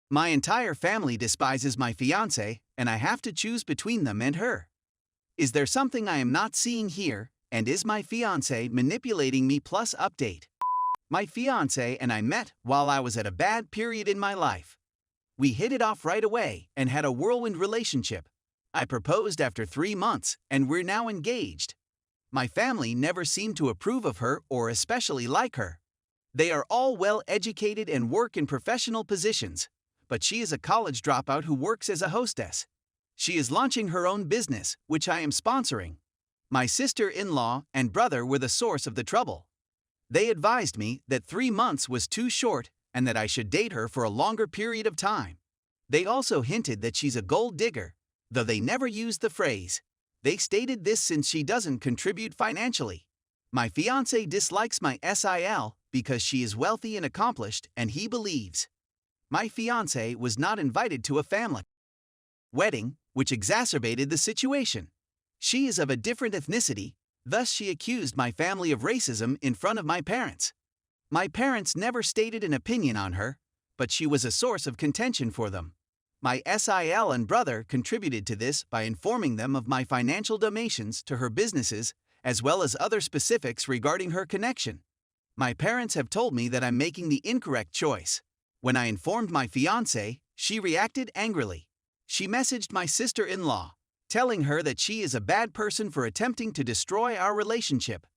My entire family despises my fiance, and I have to choose between them and her. Is there something I am not seeing here, and is my fiance manipulating me? Plus update. My fiance and I met while I was at a bad period in my life. We hit it off right away and had a whirlwind relationship. I proposed after 3 months, and we're now engaged. My family never seemed to approve of her or especially like her. They are all well educated and work in professional positions, but she is a college dropout who works as a hostess. She is launching her own business, which I am sponsoring. My sister-in-law and brother were the source of the trouble. They advised me that 3 months was too short and that I should date her for a longer period of time. They also hinted that she's a gold digger, though they never used the phrase. They stated this since she doesn't contribute financially. My fiance dislikes my SIL because she is wealthy and accomplished, and he believes my fiance was not invited to a family wedding, which exacerbated the situation. She is of a different ethnicity, thus she accused my family of racism in front of my parents. My parents never stated an opinion on her, but she was a source of contention for them. My SIL and brother contributed to this by informing them of my financial donations to her businesses, as well as other specifics regarding her connection. My parents have told me that I'm making the incorrect choice. When I informed my fiancé, she reacted angrily. She messaged my sister-in-law, telling her that she is a bad person for attempting to destroy our relationship.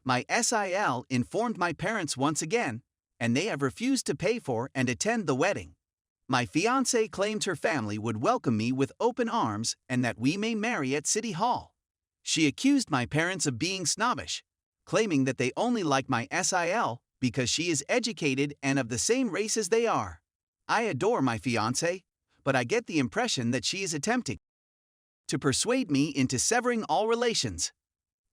My SIL informed my parents once again, and they have refused to pay for and attend the wedding. My fiancé claimed her family would welcome me with open arms and that we may marry at City Hall. She accused my parents of being snobbish, claiming that they only like my SIL because she is educated and of the same race as they are. I adore my fiancé, but I get the impression that she is attempting to persuade me into severing all relations.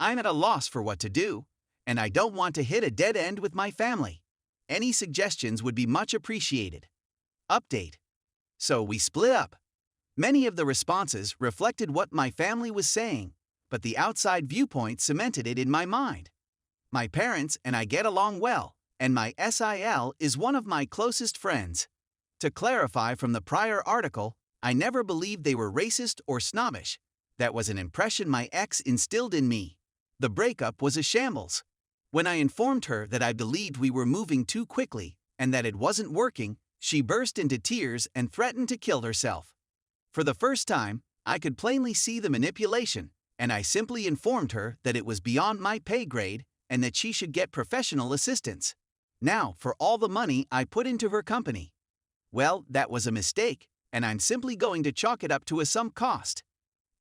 I'm at a loss for what to do, and I don't want to hit a dead end with my family. Any suggestions would be much appreciated. Update. So we split up. Many of the responses reflected what my family was saying, but the outside viewpoint cemented it in my mind. My parents and I get along well, and my SIL is one of my closest friends. To clarify from the prior article, I never believed they were racist or snobbish. That was an impression my ex instilled in me. The breakup was a shambles. When I informed her that I believed we were moving too quickly and that it wasn't working, she burst into tears and threatened to kill herself. For the first time, I could plainly see the manipulation, and I simply informed her that it was beyond my pay grade and that she should get professional assistance. Now, for all the money I put into her company. Well, that was a mistake, and I'm simply going to chalk it up to a sunk cost.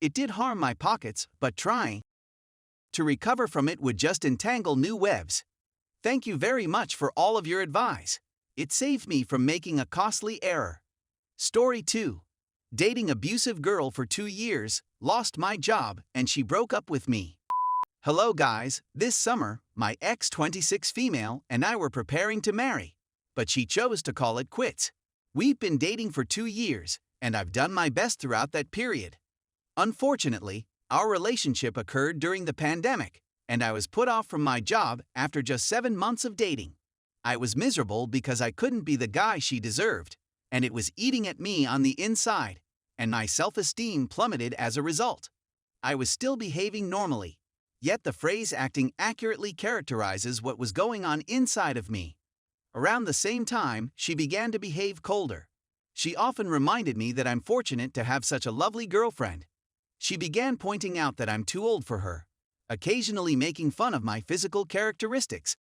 It did harm my pockets, but trying to recover from it would just entangle new webs. Thank you very much for all of your advice. It saved me from making a costly error. Story 2. Dating abusive girl for 2 years, lost my job, and she broke up with me. Hello guys, this summer, my ex-26 female and I were preparing to marry, but she chose to call it quits. We've been dating for 2 years, and I've done my best throughout that period. Unfortunately, our relationship occurred during the pandemic, and I was put off from my job after just 7 months of dating. I was miserable because I couldn't be the guy she deserved, and it was eating at me on the inside, and my self-esteem plummeted as a result. I was still behaving normally, yet the phrase acting accurately characterizes what was going on inside of me. Around the same time, she began to behave colder. She often reminded me that I'm fortunate to have such a lovely girlfriend. She began pointing out that I'm too old for her, occasionally making fun of my physical characteristics,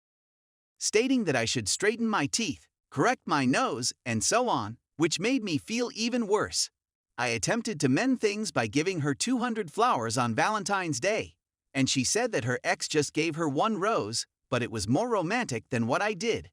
stating that I should straighten my teeth, correct my nose, and so on, which made me feel even worse. I attempted to mend things by giving her 200 flowers on Valentine's Day, and she said that her ex just gave her 1 rose, but it was more romantic than what I did.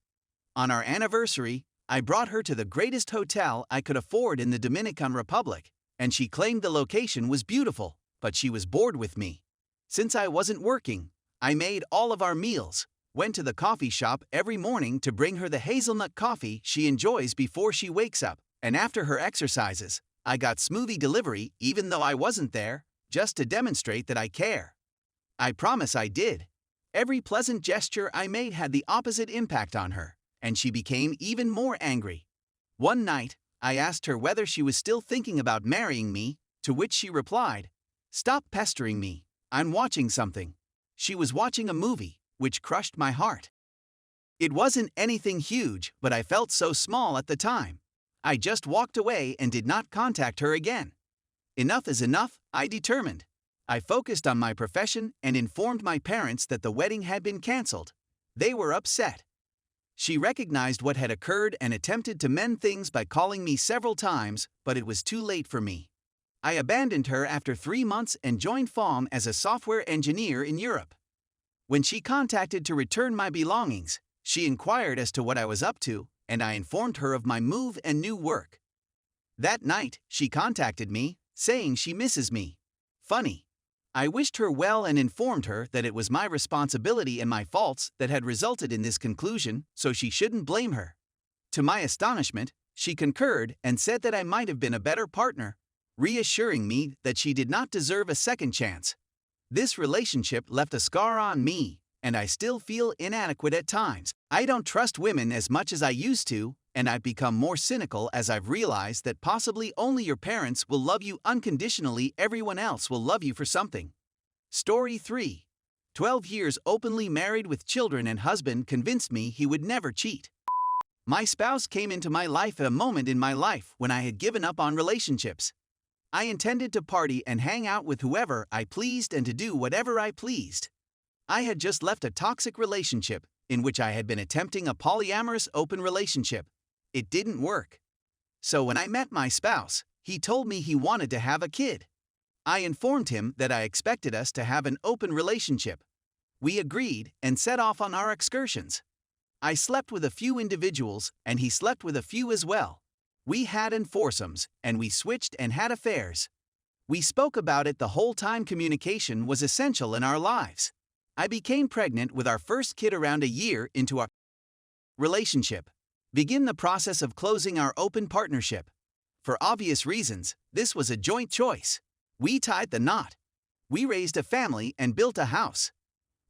On our anniversary, I brought her to the greatest hotel I could afford in the Dominican Republic, and she claimed the location was beautiful, but she was bored with me. Since I wasn't working, I made all of our meals, went to the coffee shop every morning to bring her the hazelnut coffee she enjoys before she wakes up, and after her exercises, I got smoothie delivery even though I wasn't there, just to demonstrate that I care. I promise I did. Every pleasant gesture I made had the opposite impact on her, and she became even more angry. One night, I asked her whether she was still thinking about marrying me, to which she replied, "Stop pestering me, I'm watching something." She was watching a movie, which crushed my heart. It wasn't anything huge, but I felt so small at the time. I just walked away and did not contact her again. Enough is enough, I determined. I focused on my profession and informed my parents that the wedding had been canceled. They were upset. She recognized what had occurred and attempted to mend things by calling me several times, but it was too late for me. I abandoned her after 3 months and joined FOM as a software engineer in Europe. When she contacted to return my belongings, she inquired as to what I was up to, and I informed her of my move and new work. That night, she contacted me, saying she misses me. Funny. I wished her well and informed her that it was my responsibility and my faults that had resulted in this conclusion, so she shouldn't blame her. To my astonishment, she concurred and said that I might have been a better partner, reassuring me that she did not deserve a second chance. This relationship left a scar on me, and I still feel inadequate at times. I don't trust women as much as I used to, and I've become more cynical as I've realized that possibly only your parents will love you unconditionally, everyone else will love you for something. Story 3. 12 years openly married with children and husband convinced me he would never cheat. My spouse came into my life at a moment in my life when I had given up on relationships. I intended to party and hang out with whoever I pleased and to do whatever I pleased. I had just left a toxic relationship in which I had been attempting a polyamorous open relationship. It didn't work. So when I met my spouse, he told me he wanted to have a kid. I informed him that I expected us to have an open relationship. We agreed and set off on our excursions. I slept with a few individuals and he slept with a few as well. We had foursomes and we switched and had affairs. We spoke about it the whole time. Communication was essential in our lives. I became pregnant with our first kid around a year into our relationship. Begin the process of closing our open partnership. For obvious reasons, this was a joint choice. We tied the knot. We raised a family and built a house.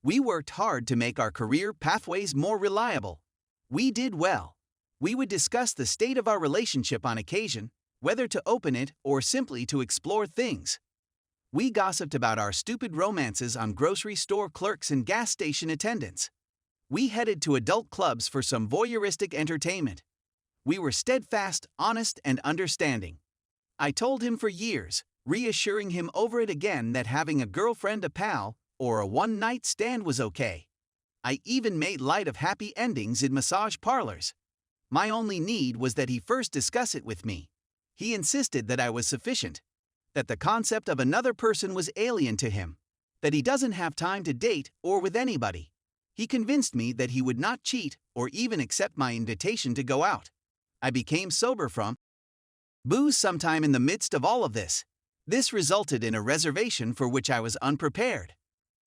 We worked hard to make our career pathways more reliable. We did well. We would discuss the state of our relationship on occasion, whether to open it or simply to explore things. We gossiped about our stupid romances on grocery store clerks and gas station attendants. We headed to adult clubs for some voyeuristic entertainment. We were steadfast, honest, and understanding. I told him for years, reassuring him over it again that having a girlfriend, a pal, or a one-night stand was okay. I even made light of happy endings in massage parlors. My only need was that he first discuss it with me. He insisted that I was sufficient, that the concept of another person was alien to him, that he doesn't have time to date or with anybody. He convinced me that he would not cheat or even accept my invitation to go out. I became sober from booze sometime in the midst of all of this. This resulted in a reservation for which I was unprepared.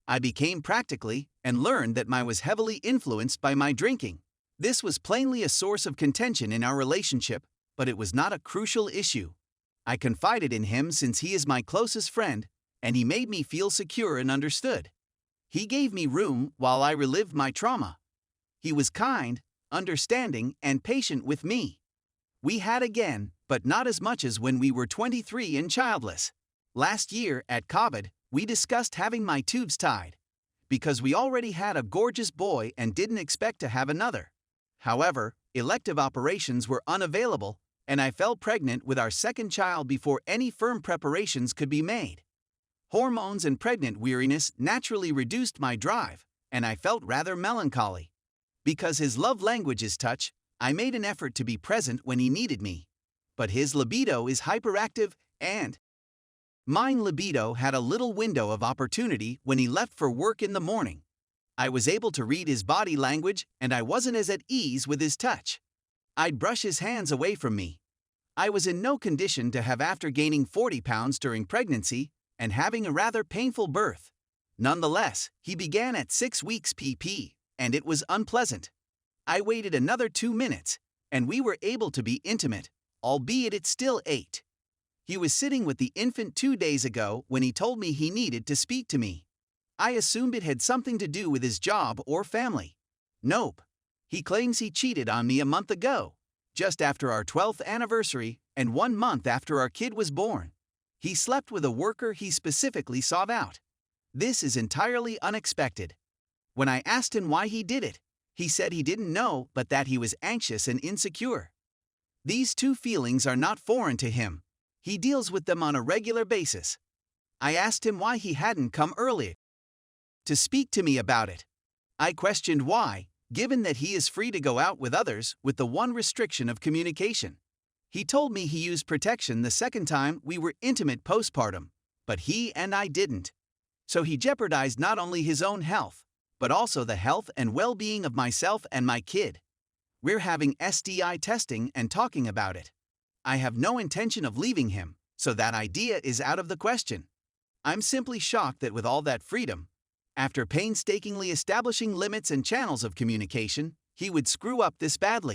I became practically and learned that I was heavily influenced by my drinking. This was plainly a source of contention in our relationship, but it was not a crucial issue. I confided in him since he is my closest friend, and he made me feel secure and understood. He gave me room while I relived my trauma. He was kind, understanding, and patient with me. We had again, but not as much as when we were 23 and childless. Last year, at COVID, we discussed having my tubes tied, because we already had a gorgeous boy and didn't expect to have another. However, elective operations were unavailable, and I fell pregnant with our second child before any firm preparations could be made. Hormones and pregnant weariness naturally reduced my drive, and I felt rather melancholy. Because his love language is touch, I made an effort to be present when he needed me. But his libido is hyperactive, and mine libido had a little window of opportunity when he left for work in the morning. I was able to read his body language, and I wasn't as at ease with his touch. I'd brush his hands away from me. I was in no condition to have after gaining 40 pounds during pregnancy and having a rather painful birth. Nonetheless, he began at 6 weeks PP, and it was unpleasant. I waited another 2 minutes, and we were able to be intimate, albeit it still ached. He was sitting with the infant 2 days ago when he told me he needed to speak to me. I assumed it had something to do with his job or family. Nope. He claims he cheated on me a month ago, just after our 12th anniversary and 1 month after our kid was born. He slept with a worker he specifically sought out. This is entirely unexpected. When I asked him why he did it, he said he didn't know but that he was anxious and insecure. These two feelings are not foreign to him. He deals with them on a regular basis. I asked him why he hadn't come earlier to speak to me about it. I questioned why, given that he is free to go out with others with the one restriction of communication. He told me he used protection the second time we were intimate postpartum, but he and I didn't. So he jeopardized not only his own health, but also the health and well-being of myself and my kid. We're having STI testing and talking about it. I have no intention of leaving him, so that idea is out of the question. I'm simply shocked that with all that freedom, after painstakingly establishing limits and channels of communication, he would screw up this badly.